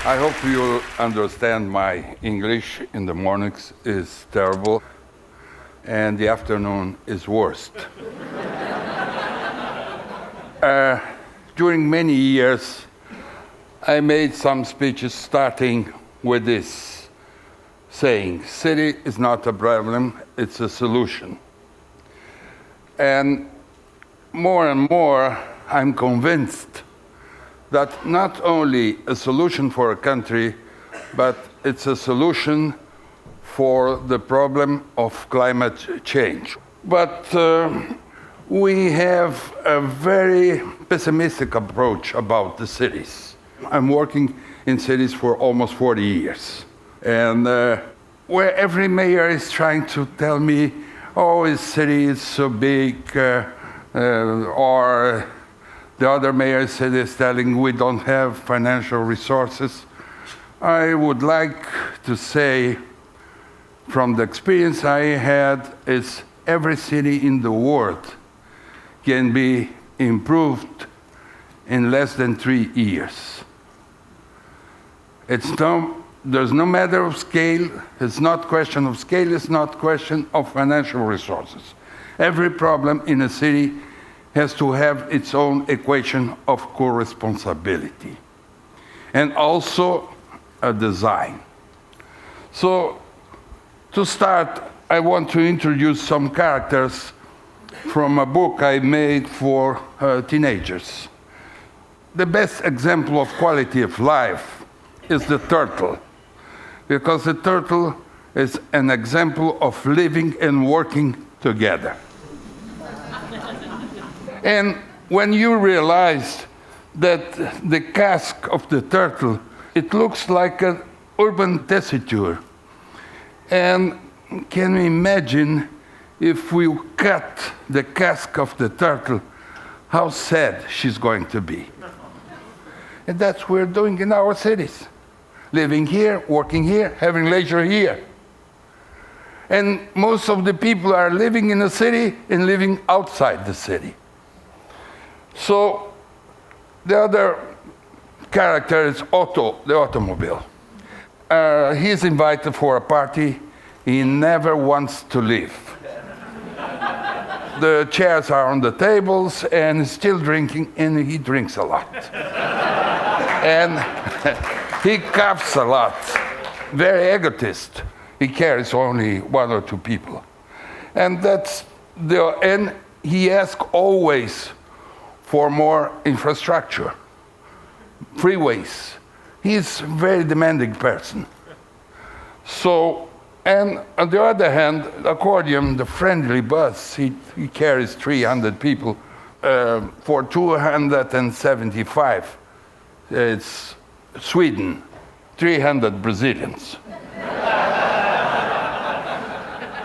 I hope you understand my English in the mornings is terrible and the afternoon is worst. During many years, I made some speeches starting with this saying, city is not a problem, it's a solution. And more, I'm convinced that not only a solution for a country, but it's a solution for the problem of climate change. But we have a very pessimistic approach about the cities. I'm working in cities for almost 40 years. And where every mayor is trying to tell me, oh, his city is so big, or the other mayor is telling we don't have financial resources. I would like to say, from the experience I had, is every city in the world can be improved in less than 3 years. There's no matter of scale. It's not question of scale. It's not question of financial resources. Every problem in a city has to have its own equation of co-responsibility, and also a design. So, to start, I want to introduce some characters from a book I made for teenagers. The best example of quality of life is the turtle, because the turtle is an example of living and working together. And when you realize that the casque of the turtle, it looks like an urban tessiture. And can you imagine if we cut the casque of the turtle, how sad she's going to be? And that's what we're doing in our cities. Living here, working here, having leisure here. And most of the people are living in the city and living outside the city. So the other character is Otto, the automobile. He's invited for a party. He never wants to leave. The chairs are on the tables, and he's still drinking, and he drinks a lot. And he coughs a lot. Very egotist. He carries only 1 or 2 people. And and he asks always for more infrastructure, freeways. He's a very demanding person. So, and on the other hand, accordion, the friendly bus, he carries 300 people for 275. It's Sweden, 300 Brazilians.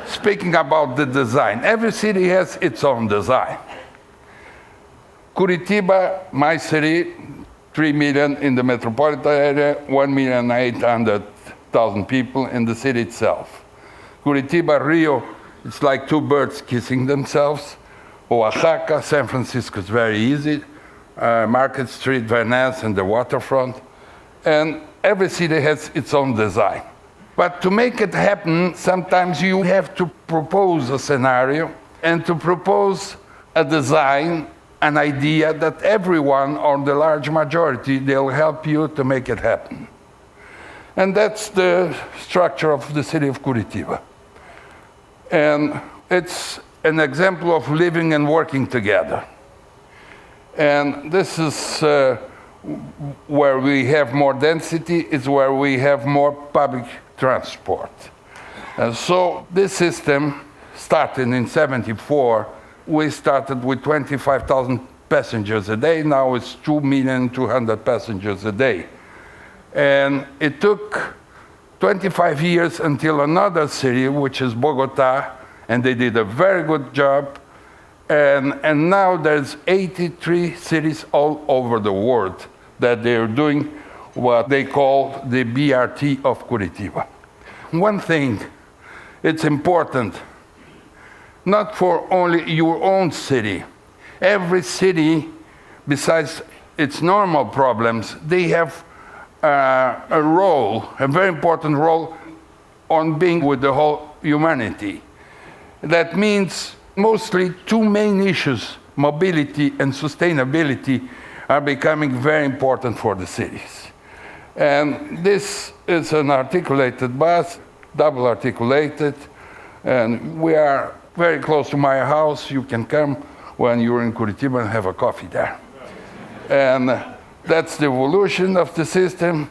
Speaking about the design, every city has its own design. Curitiba, my city, 3 million in the metropolitan area, 1,800,000 people in the city itself. Curitiba, Rio, it's like 2 birds kissing themselves. Oaxaca, San Francisco is very easy. Market Street, Venice, and the waterfront. And every city has its own design. But to make it happen, sometimes you have to propose a scenario and to propose a design, an idea that everyone, or the large majority, they'll help you to make it happen. And that's the structure of the city of Curitiba. And it's an example of living and working together. And this is where we have more density, is where we have more public transport. And so this system started in 1974. We started with 25,000 passengers a day. Now it's 2,200,000 passengers a day. And it took 25 years until another city, which is Bogota, and they did a very good job. And now there's 83 cities all over the world that they're doing what they call the BRT of Curitiba. One thing, it's important, not for only your own city. Every city, besides its normal problems, they have a role, a very important role, on being with the whole humanity. That means mostly two main issues, mobility and sustainability, are becoming very important for the cities. And this is an articulated bus, double articulated, and we are very close to my house. You can come when you're in Curitiba and have a coffee there. And that's the evolution of the system.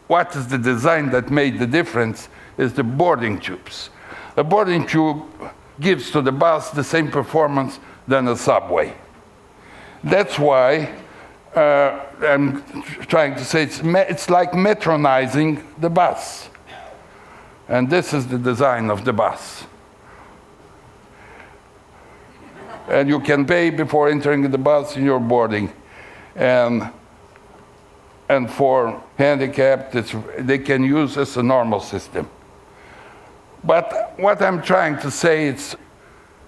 What is the design that made the difference is the boarding tubes. A boarding tube gives to the bus the same performance than a subway. That's why I'm trying to say it's like metronizing the bus. And this is the design of the bus. And you can pay before entering the bus in your boarding. And for handicapped, they can use as a normal system. But what I'm trying to say is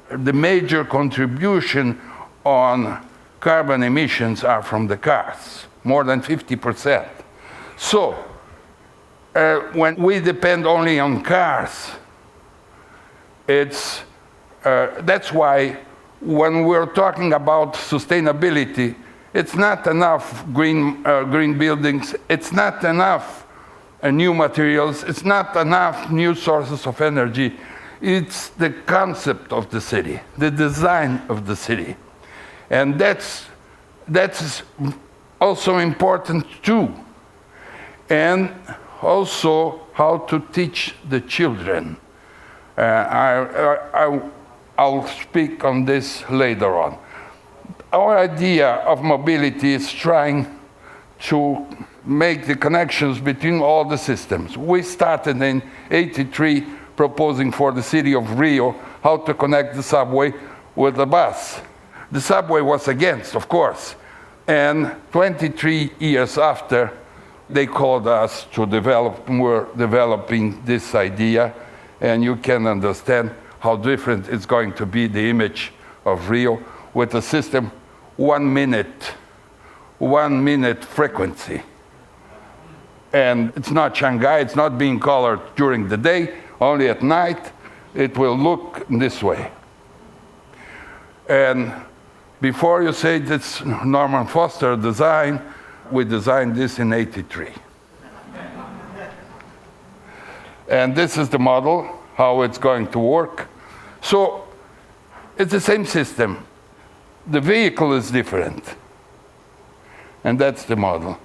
the major contribution on carbon emissions are from the cars, more than 50%. So when we depend only on cars, that's why when we're talking about sustainability, it's not enough green buildings, it's not enough new materials, it's not enough new sources of energy. It's the concept of the city, the design of the city. And that's also important too. And also how to teach the children. I'll speak on this later on. Our idea of mobility is trying to make the connections between all the systems. We started in '83 proposing for the city of Rio how to connect the subway with the bus. The subway was against, of course. And 23 years after, they called us to develop, we're developing this idea, and you can understand how different it's going to be, the image of Rio, with a system 1 minute frequency. And it's not Shanghai, it's not being colored during the day, only at night it will look this way. And before you say it's Norman Foster design, we designed this in '83. And this is the model, how it's going to work. So it's the same system. The vehicle is different. And that's the model.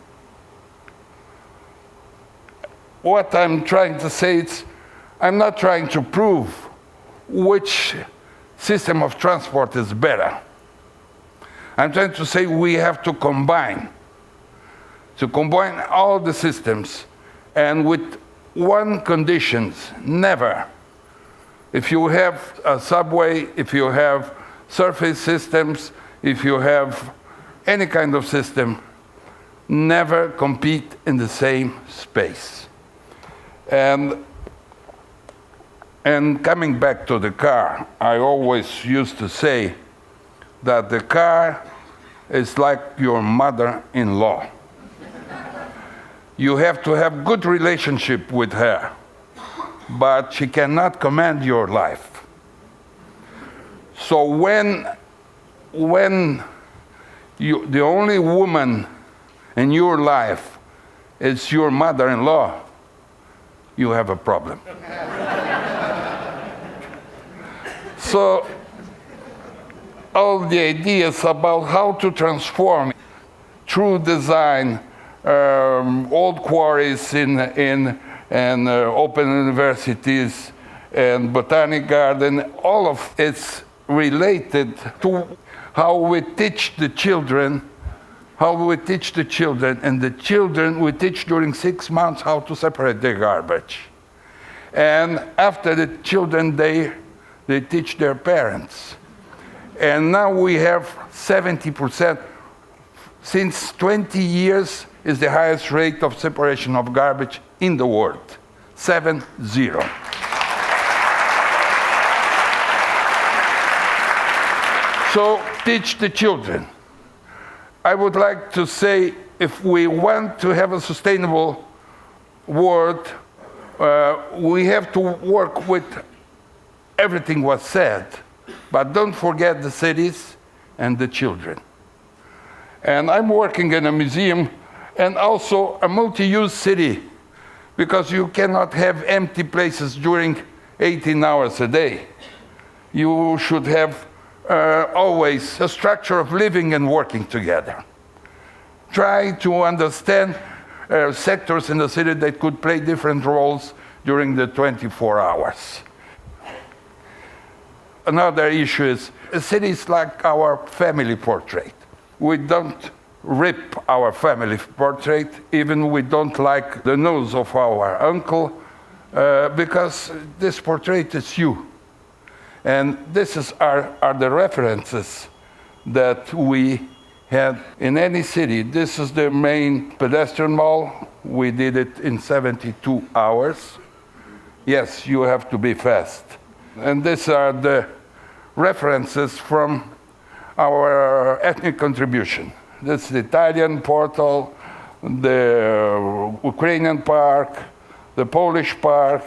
What I'm trying to say is, I'm not trying to prove which system of transport is better. I'm trying to say we have to combine all the systems, and with one conditions, never. If you have a subway, if you have surface systems, if you have any kind of system, never compete in the same space. And coming back to the car, I always used to say that the car is like your mother-in-law. You have to have good relationship with her, but she cannot command your life. So when the only woman in your life is your mother-in-law, you have a problem. So all the ideas about how to transform through design, old quarries in open universities and botanic garden, all of it's related to how we teach the children, and the children we teach during 6 months how to separate their garbage. And after the children, they teach their parents. And now we have 70%. Since 20 years is the highest rate of separation of garbage in the world. 7-0. So teach the children. I would like to say if we want to have a sustainable world, we have to work with everything was said, but don't forget the cities and the children. And I'm working in a museum and also a multi-use city, because you cannot have empty places during 18 hours a day. You should have always a structure of living and working together. Try to understand sectors in the city that could play different roles during the 24 hours. Another issue is a city is like our family portrait. We don't rip our family portrait, even we don't like the nose of our uncle, because this portrait is you. And this are the references that we had in any city. This is the main pedestrian mall. We did it in 72 hours. Yes, you have to be fast. And these are the references from our ethnic contribution. This is the Italian portal, the Ukrainian park, the Polish park,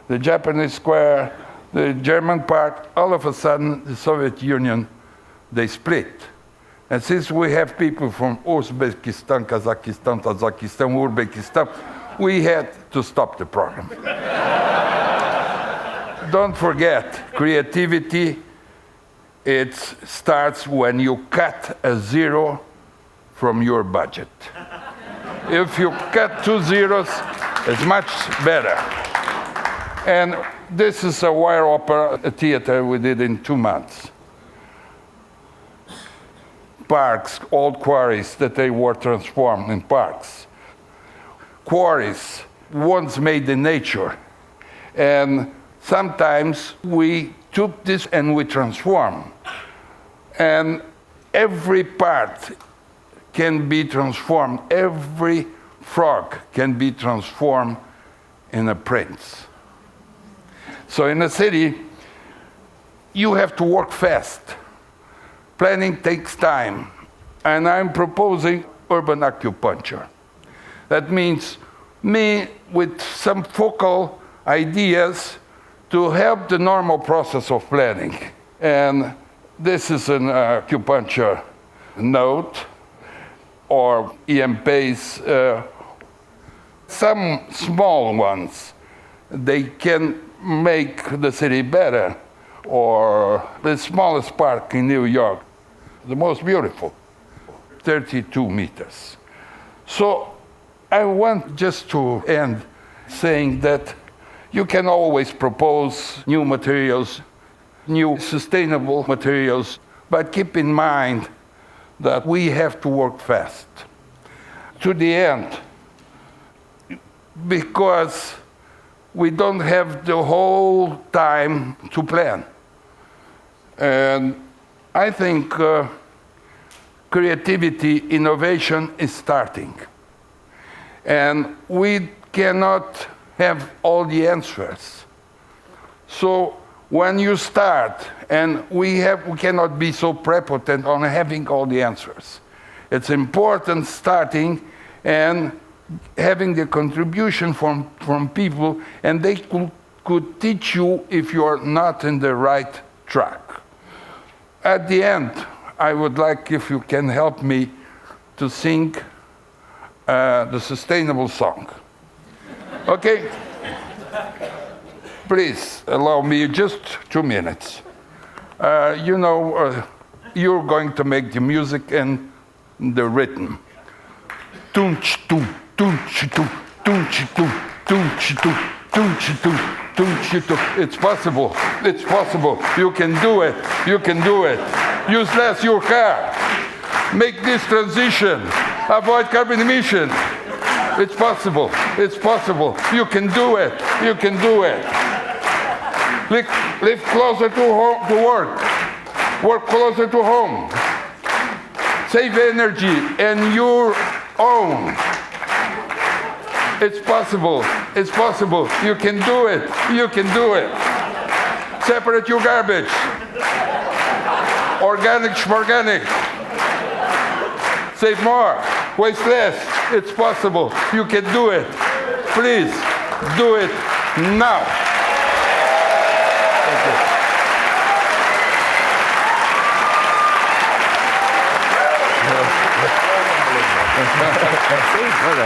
the Japanese square, the German park. All of a sudden, the Soviet Union, they split. And since we have people from Uzbekistan, Kazakhstan, Tajikistan, Uzbekistan, we had to stop the program. Don't forget, creativity, it starts when you cut a zero from your budget. If you cut 2 zeros, it's much better. And this is a wire opera theater we did in 2 months. Parks, old quarries that they were transformed in parks. Quarries, once made in nature. And sometimes we took this and we transform. And every part can be transformed. Every frog can be transformed in a prince. So in a city, you have to work fast. Planning takes time. And I'm proposing urban acupuncture. That means me with some focal ideas to help the normal process of planning. And this is an acupuncture note, or EMPs, some small ones. They can make the city better. Or the smallest park in New York, the most beautiful, 32 meters. So I want just to end saying that you can always propose new materials, new sustainable materials, but keep in mind that we have to work fast to the end, because we don't have the whole time to plan. And I think creativity, innovation is starting. And we cannot have all the answers. So when you start, and we cannot be so prepotent on having all the answers. It's important starting and having the contribution from people, and they could teach you if you're not in the right track. At the end, I would like if you can help me to sing the sustainable song. Okay? Please allow me just 2 minutes. You're going to make the music and the rhythm. Tunch tum, tunch tum, tunch tum, tunch tum, tunch tum, tunch tum. It's possible. It's possible. You can do it. You can do it. Use less your car. Make this transition. Avoid carbon emission. It's possible. It's possible. You can do it. You can do it. Live closer to home, to work. Work closer to home. Save energy and your own. It's possible. It's possible. You can do it. You can do it. Separate your garbage. Organic, schmorganic. Save more. Waste less. It's possible. You can do it. Please, do it now. Thank you. Sí, bueno.